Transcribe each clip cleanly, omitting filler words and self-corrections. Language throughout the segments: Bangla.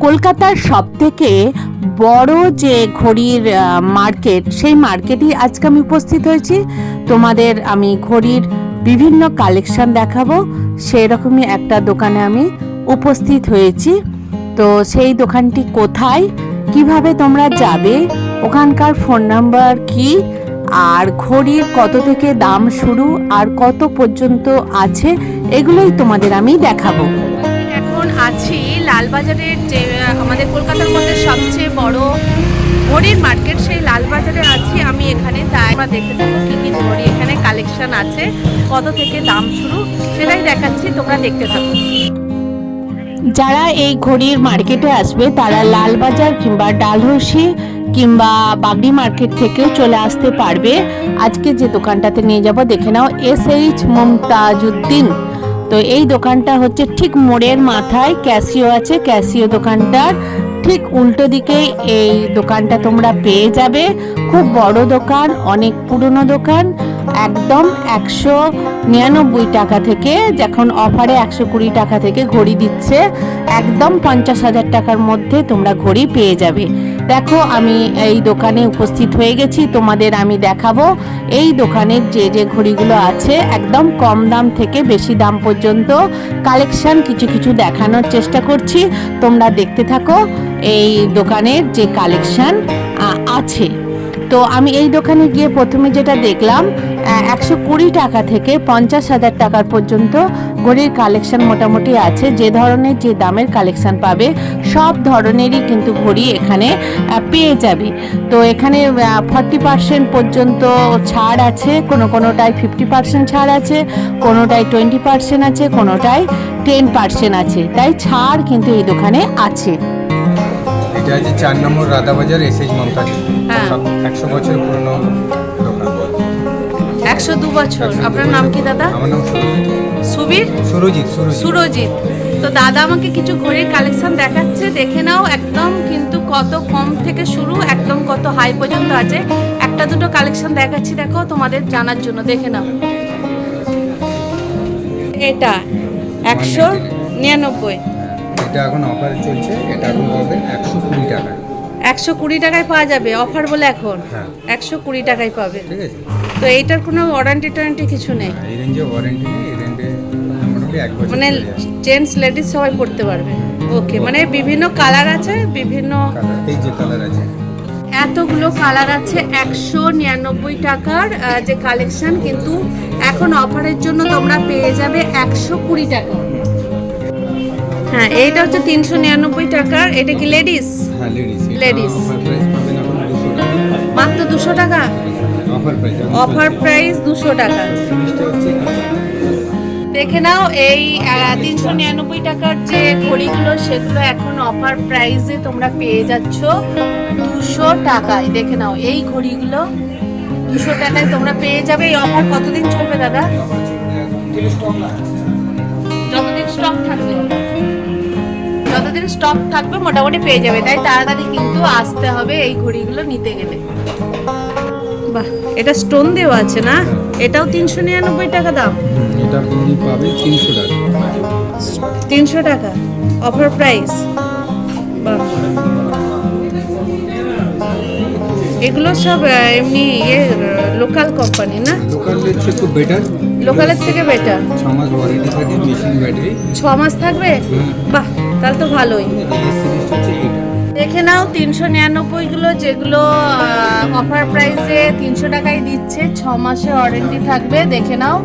কলকাতার সবথেকে বড় যে ঘড়ির মার্কেট, সেই মার্কেটেই আজকে আমি উপস্থিত হয়েছি। তোমাদের আমি ঘড়ির বিভিন্ন কালেকশন দেখাবো, সেই রকমই একটা দোকানে আমি উপস্থিত হয়েছি। তো সেই দোকানটি কোথায়, কিভাবে তোমরা যাবে, ওখানকার ফোন নাম্বার কি, আর ঘড়ির কত থেকে দাম শুরু আর কত পর্যন্ত আছে, এগুলোই তোমাদের আমি দেখাবো। এখন আছি লালবাজারের, যে আমাদের কলকাতার মধ্যে সবচেয়ে বড় ঘড়ির মার্কেট, সেই লালবাজারে আছি আমি এখানে। তাই আমরা দেখতে থাকবো কী কী ঘড়ি এখানে কালেকশন আছে, কত থেকে দাম শুরু, সেটাই দেখাচ্ছি, তোমরা দেখতে থাকো। যারা এই ঘড়ির মার্কেটে আসবে তারা লালবাজার কিংবা ডালহৌসি কিংবা বাগড়ি মার্কেট থেকেও চলে আসতে পারবে। আজকে যে দোকানটাতে নিয়ে যাব দেখে নাও, SH মুমতাজউদ্দিন। তো এই দোকানটা হচ্ছে ঠিক মোড়ের মাথায়, ক্যাসিও আছে, ক্যাসিও দোকানটার ঠিক উল্টো দিকেই এই দোকানটা তোমরা পেয়ে যাবে। খুব বড় দোকান, অনেক পুরনো দোকান। একদম 199 টাকা থেকে, যখন অফারে 120 টাকা থেকে ঘড়ি দিচ্ছে, একদম 50,000 টাকার মধ্যে তোমরা ঘড়ি পেয়ে যাবে। দেখো আমি এই দোকানে উপস্থিত হয়ে গেছি, তোমাদের আমি দেখাবো এই দোকানের যে যে ঘড়িগুলো আছে, একদম কম দাম থেকে বেশি দাম পর্যন্ত কালেকশন কিছু কিছু দেখানোর চেষ্টা করছি। তোমরা দেখতে থাকো এই দোকানের যে কালেকশন আছে। তো আমি এই দোকানে গিয়ে প্রথমে যেটা দেখলাম, 120 টাকা থেকে 50,000 টাকার পর্যন্ত ঘড়ির কালেকশন মোটামুটি আছে। যে ধরনের যে দামের কালেকশন পাবে, সব ধরনেরই কিন্তু ঘড়ি এখানে পেয়ে যাবে। তো এখানে 40% পর্যন্ত ছাড় আছে, কোনোটায় 50% ছাড় আছে, কোনোটায় 20% আছে, কোনোটায় 10% আছে। তাই ছাড় কিন্তু এই দোকানে আছে। এটা হচ্ছে 4 নম্বর রাধাবাজার SH মুমতাজ। 100 বছর পুরনো দোকান। 102 বছর। আপনার নাম কি দাদা? আমার নাম সুরজিৎ। সুরজিৎ। তো দাদা আমাকে কিছু ঘড়ির কালেকশন দেখাচ্ছে, দেখে নাও। একদম কিন্তু কত কম থেকে শুরু, একদম কত হাই পর্যন্ত আছে। একটা দুটো কালেকশন দেখাচ্ছি, দেখো তোমাদের জানার জন্য, দেখে নাও। এটা 199। এটা এখন অফার চলছে, এটা এখন পাবে 120 টাকা। 120 টাকায় পাওয়া যাবে, অফার বলে এখন 120 টাকায় পাবে। ঠিক আছে। তো এইটার কোনো ওয়ারেন্টি কিছু নেই? এই রেঞ্জে ওয়ারেন্টি নেই, এই রেঞ্জে মোটামুটি 1 বছর। মানে জেন্টস লেডিস সবাই পড়তে পারবে। ওকে, মানে বিভিন্ন কালার আছে, বিভিন্ন এই যে কালার আছে, এতগুলো কালার আছে। 199 টাকার যে কালেকশন, কিন্তু এখন অফারের জন্য তোমরা পেয়ে যাবে 120 টাকা। হ্যাঁ, এইটা হচ্ছে 399 টাকার। এটা কি লেডিস? হ্যাঁ লেডিস। অফার প্রাইস পাবেন এখন 200 টাকা। মাত্র 200 টাকা অফার প্রাইস 200 টাকা। দেখে নাও এই 399 টাকার যে ঘড়িগুলো, সেগুলো এখন অফার প্রাইসে তোমরা পেয়ে যাচ্ছ 200 টাকায়। দেখে নাও এই ঘড়িগুলো 200 টাকায় তোমরা পেয়ে যাবে। এই অফার কতদিন চলবে দাদা? যতদিন স্টক থাকবে মোটামুটি পেয়ে যাবে। তাই তাড়াতাড়ি কিন্তু আসতে হবে এই ঘড়িগুলো নিতে গেলে। বাহ, এটা স্টোন দেওয়া আছে না? এটাও 399 টাকা দাম। এটা আপনি পাবেন 300 টাকা। 300 টাকা অফার প্রাইস। বাহ, এগুলো সব এমনি লোকাল কোম্পানি না? লোকালের থেকে একটু বেটার। লোকালের থেকে বেটার। 6 মাস ওয়ারেন্টি থাকে, মেশিন ব্যাটারি। 6 মাস থাকবে? বাহ, তাহলে তো ভালোই। দেখে নাও 399 গুলো, যেগুলো অফার প্রাইসে 300 টাকায় দিচ্ছে, 6 মাসের ওয়ারেন্টি থাকবে। দেখে নাও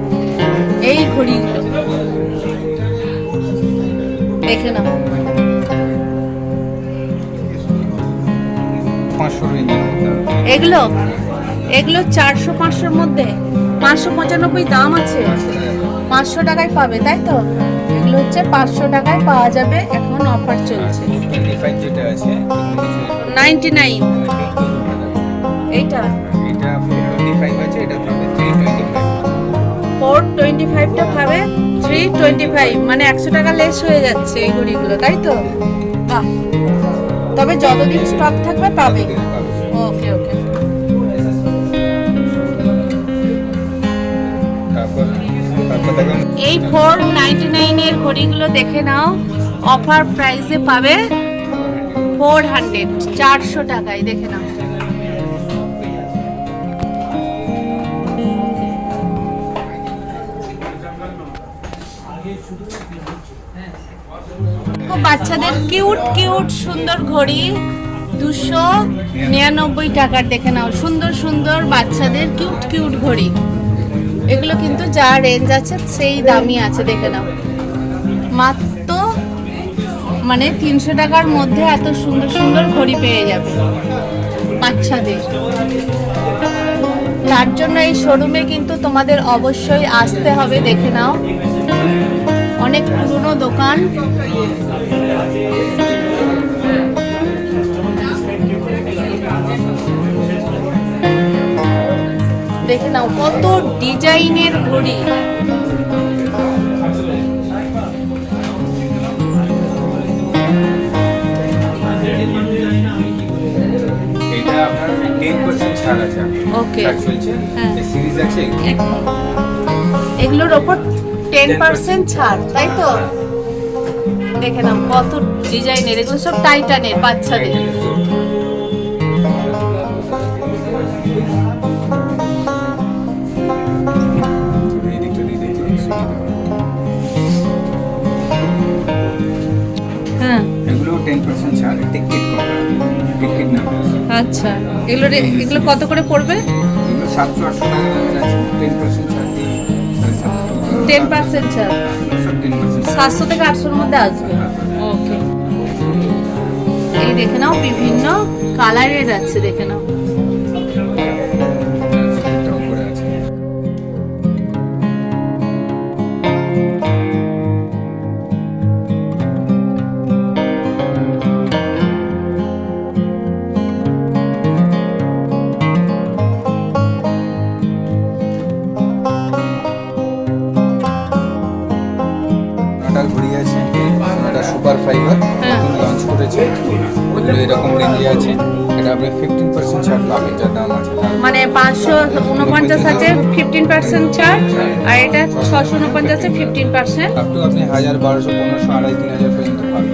এই ঘড়িগুলো, দেখে নাও। 500 রেঞ্জ। এগুলো 400-500-র মধ্যে, 595 দাম আছে, 500 টাকায় পাবে, তাই তো? এগুলো হচ্ছে 500 টাকায় পাওয়া যাবে, এখন অফার চলছে। 25 যেটা আছে 99। এইটা 425 আছে, এটা পাবে 325। 425টা পাবে 325, মানে 100 টাকা লেস হয়ে যাচ্ছে এই ঘড়িগুলো, তাই তো? বাহ, তবে যতদিন স্টক থাকবে পাবে। ওকে। এই 499 এর ঘড়িগুলো দেখে নাও, অফার প্রাইসে পাবে 400 400 টাকায়, দেখে নাও। বাচ্চাদের কিউট কিউট সুন্দর ঘড়ি 299 টাকার, দেখে নাও। সুন্দর সুন্দর বাচ্চাদের কিউট কিউট ঘড়ি, এগুলো কিন্তু যা রেঞ্জ আছে সেই দামই আছে, দেখে নাও। মাত্র মানে 300 টাকার মধ্যে এত সুন্দর সুন্দর ঘড়ি পেয়ে যাবে বাচ্চাদের। তার জন্য এই শোরুমে কিন্তু তোমাদের অবশ্যই আসতে হবে, দেখে নাও। অনেক পুরনো দোকান। দেখে নাও কত ডিজাইনের ঘড়ি। এটা আপনার 10% ছাড় আছে। ওকে, হ্যাঁ, সিরিজ আছে এগুলোর ওপর 10% ছাড়, তাই তো? দেখে নাও কত ডিজাইনের, এগুলো সব টাইটানের বাচ্চাদের। হ্যাঁ, এগুলো 10% ছাড়, টিকিট কত? টিকিট না। আচ্ছা, এগুলো কত করে পড়বে? এগুলো 700-800 টাকা দামের আছে, 10% ছাড়। 10% ছাড়, 10%। 700 থেকে 800 মধ্যে আসবে। ওকে, এই দেখে নাও বিভিন্ন কালারের আছে, দেখে নাও। এটা উপরে আছে। ঘড়ি আছে, এটা সুপার ফাইবার লঞ্চ করেছে, ওগুলো এরকম রেঞ্জে আছে। এটা আপনি 15% ছাড় পাবেন, যা দাম আছে। মানে 549 আছে 15% ছাড়, আর এটা 649 আছে 15%। আপ টু আপনি 1000, 1200, 1500, 2500, 3000 পর্যন্ত পাবেন।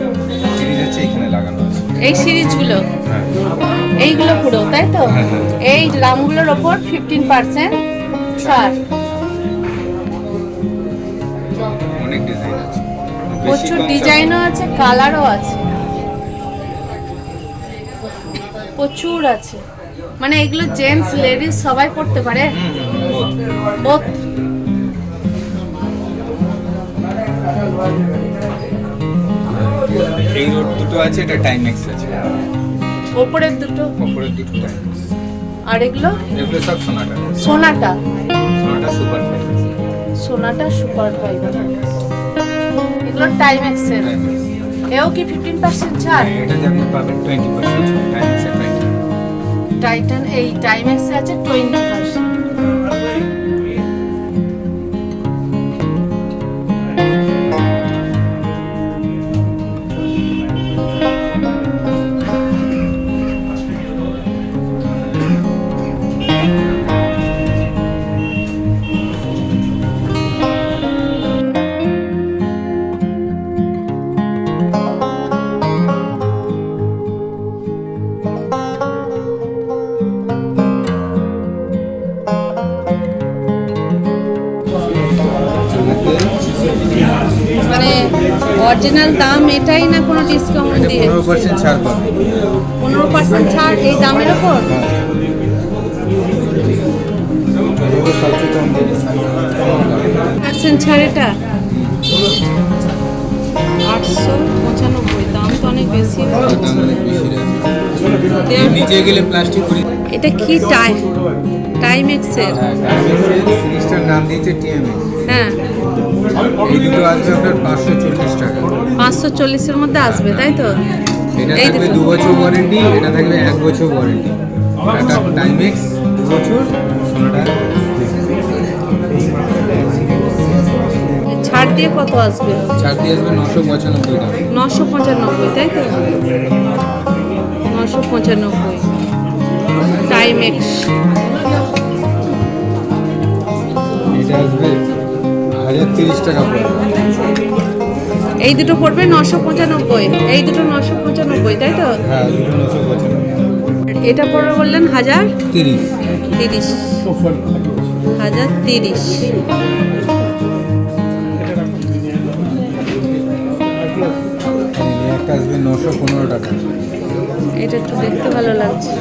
সিরিজ আছে এখানে লাগানো আছে। এই সিরিজগুলো, হ্যাঁ, এইগুলো পুরো, তাই তো? হ্যাঁ, হ্যাঁ। এই দামগুলোর ওপর 15% ছাড়। অনেক ডিজাইন আছে, প্রচুর ডিজাইনও আছে, কালারও আছে, প্রচুর আছে। মানে এগুলো জেন্টস লেডিস সবাই পড়তে পারে, বোথ। এই রোড দুটো আছে, এটা টাইমেক্স আছে। ওপরের দুটো, উপরের দুটো টাইমেক্স। আর এগুলো এগুলো সব Sonata. Sonata, Sonata super fibre. Sonata super fibre. এগুলো টাইমেক্সের। এও কি 15% ছাড়? এটাতে আপনি পাবেন 20% টাইমেক্সের। টাইটান এই টাইমেক্সে আছে 20%। মানে অরিজিনাল দাম এটাই না, কোনো ডিসকাউন্ট দিয়ে? 15% ছাড় পাবেন। 15% ছাড় এই দামের ওপর? এগুলো সবচেয়ে কম দামে। 15% ছাড় এটা 895, দাম তো অনেক বেশি। দাম অনেক বেশি রয়েছে। নিচে গেলে প্লাস্টিক করে। এটা কি টাইমেক্সের? টাইমেক্সের সিরিজটার নাম দিয়েছে টিএমএক্স। হ্যাঁ, এই দুটো আসবে আপনার 540 টাকা। 540-এর মধ্যে আসবে, তাই তো? এটা এই থাকবে দুটো 2 বছর ওয়ারেন্টি, এটা থাকবে 1 বছর ওয়ারেন্টি। এটা টাইমেক্স 2 বছর, সোনাটা ছাড় দিয়ে কত আসবে? ছাড় দিয়ে আসবে 995 টাকা। 995, তাই তো? 995 টাইমেক্স। এটা আসবে 1030 টাকা পড়বে। এই দুটো পড়বে 995, এই দুটো 995। 995, তাই তো? হ্যাঁ, দুটো 995। এটা পড়বে বললেন 30। 1030, 1030। একটা আসবে 915 টাকা। এটা একটু দেখতে ভালো লাগছে,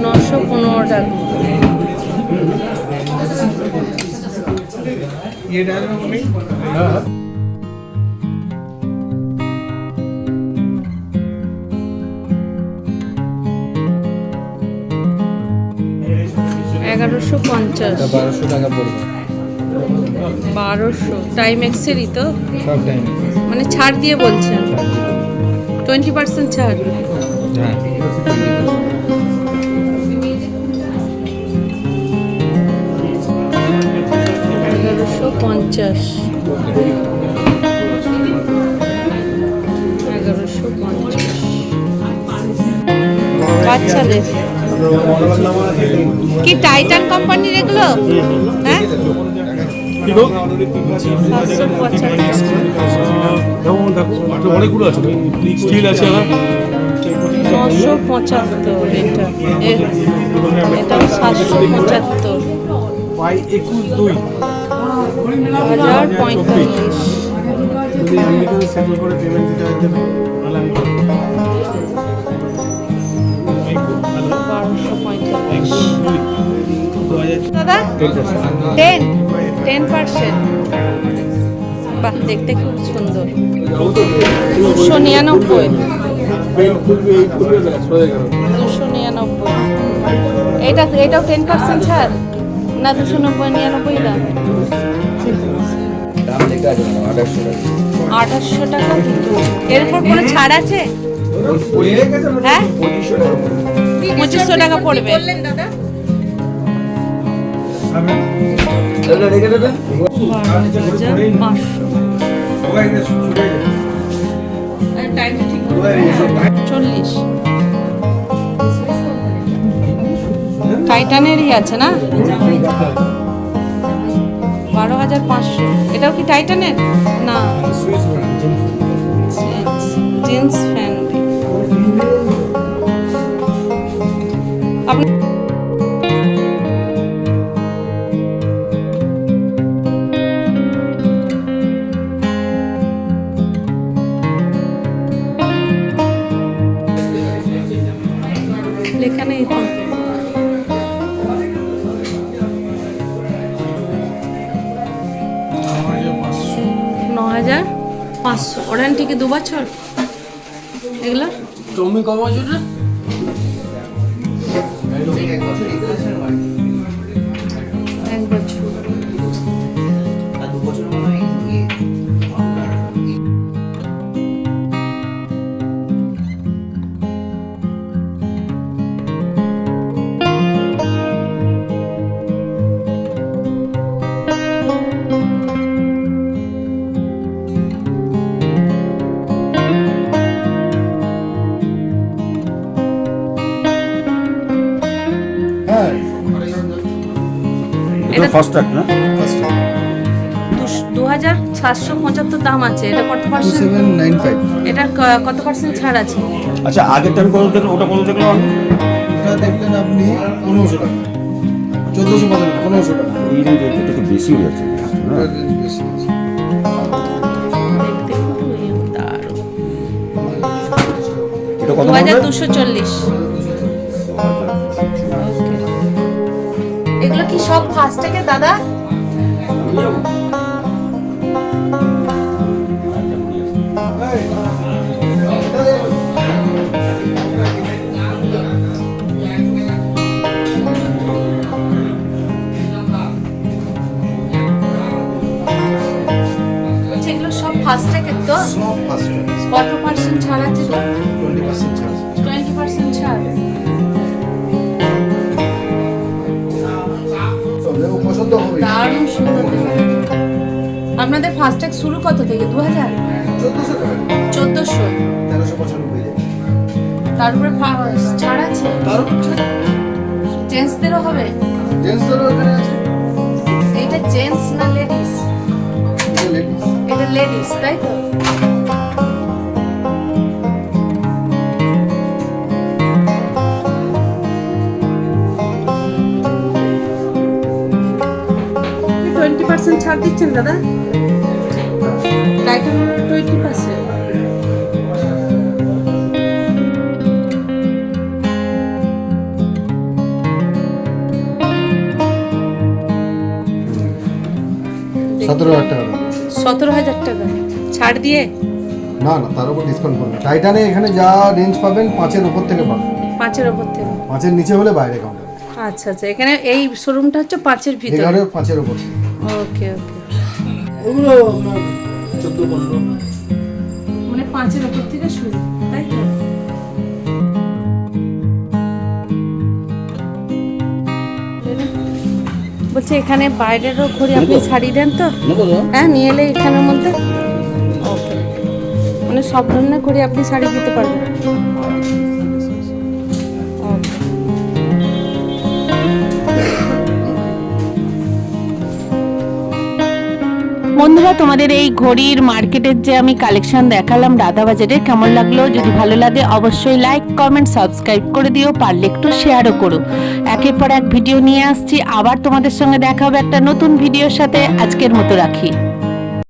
915 টাকা। হ্যাঁ। 1150, 1200 টাকা পড়বে। 1200 টাইম এক্সেরই তো, সব টাইম। মানে ছাড় দিয়ে বলছেন? 20% ছাড়। হ্যাঁ, 20%। 1150, 1150 বাচ্চাদের কি টাইটান কোম্পানির এগুলো? হ্যাঁ, 775। অনেকগুলো আছে, স্টিল আছে আবার 975 এটা, এটাও 775, 21/2 1045। যদি আমেরিকান সেটেল করে পেমেন্ট দিতে হয় দেবে, নাহলে আমি 1245 দাদা। 10%। বাহ, দেখতে খুব সুন্দর। 299, 299। এটাও 10% ছাড় না? 299 দাম। দাম লেখা আছে 800 টাকা। 800 টাকা দুটো। এর উপর কোনো ছাড় আছে? হ্যাঁ, 2500 টাকা পড়বে। বললেন দাদা 40। টাইটানেরই আছে না? 12,500। এটাও কি টাইটানের? না, জিন্স ফ্যান। আপনি লেখা নেই তো। 9,500। ওয়ারেন্টি কি 2 বছর এগুলো? তুমি ক বছর না? 1 বছর। হ্যাঁ, এটা ফার্স্ট ট্র্যাক না? 2,775 দাম আছে। এটা কত পার্সেন্ট? 2795। এটা কত পার্সেন্ট ছাড় আছে? আচ্ছা, আগেরটা আমি কত দেখলাম, ওটা কত দেখলাম আমি? এটা দেখলেন আপনি 1500 টাকা, 1495, 1500 টাকা। এই রেঞ্জ একটু বেশি হয়ে যাচ্ছে না? ওটার রেঞ্জ বেশি আছে। দেখতে খুব দারুণ। এটা কত পড়বে? 2,240। এগুলো কি সব ফাস্ট্যাগে দাদা? এগুলো সব ফাস্ট্যাগে তো? সব ফার্স্ট কত পার্সেন্ট ছাড় আছে? 20% ছাড়। 20% ছাড়। পছন্দ হবে। দারুণ সুন্দর। আপনাদের ফাস্ট্যাগ শুরু কত থেকে? 2000? 1400 টাকা। 1400। 1395। তার উপরে ছাড় আছে? তার ছাড়। জেন্টসদেরও হবে? জেন্টসেরও এখানে আছে। এটা জেন্টস না লেডিস? এটা লেডিস। এটা লেডিস, তাই তো? 20% ছাড় দিচ্ছেন দাদা? টাইটান 20%। সতেরো হাজার টাকা 17,000 টাকা ছাড় দিয়ে? না না, তার উপর ডিসকাউন্ট করবে। টাইটানে এখানে যা রেঞ্জ পাবেন 5-এর উপর থেকে পাবেন। 5-এর উপর থেকে? 5-এর নিচে হলে বাইরে কাউন্টার। আচ্ছা আচ্ছা, এখানে এই শোরুমটা হচ্ছে 5-এর ভিতরে? 5-এর উপর। ওকে ওকে, ওগুলো আপনার 14-15 মানে 5-এর উপর থেকে শুরু, তাই তো? বলছি এখানে বাইরেরও ঘড়ি আপনি ছাড়িয়ে দেন তো? হ্যাঁ, নিয়ে এলে এখানের মধ্যে। ওকে, মানে সব ধরনের ঘড়ি আপনি ছাড়িয়ে দিতে পারবেন। ওকে। বন্ধুরা, তোমাদের এই ঘড়ির মার্কেটের যে আমি কালেকশন দেখালাম রাধাবাজারে, কেমন লাগলো? যদি ভালো লাগে অবশ্যই লাইক, কমেন্ট, সাবস্ক্রাইব করে দিও, পারলে একটু শেয়ারও করো। একের পর এক ভিডিও নিয়ে আসছি, আবার তোমাদের সঙ্গে দেখা হবে একটা নতুন ভিডিওর সাথে। আজকের মতো রাখি।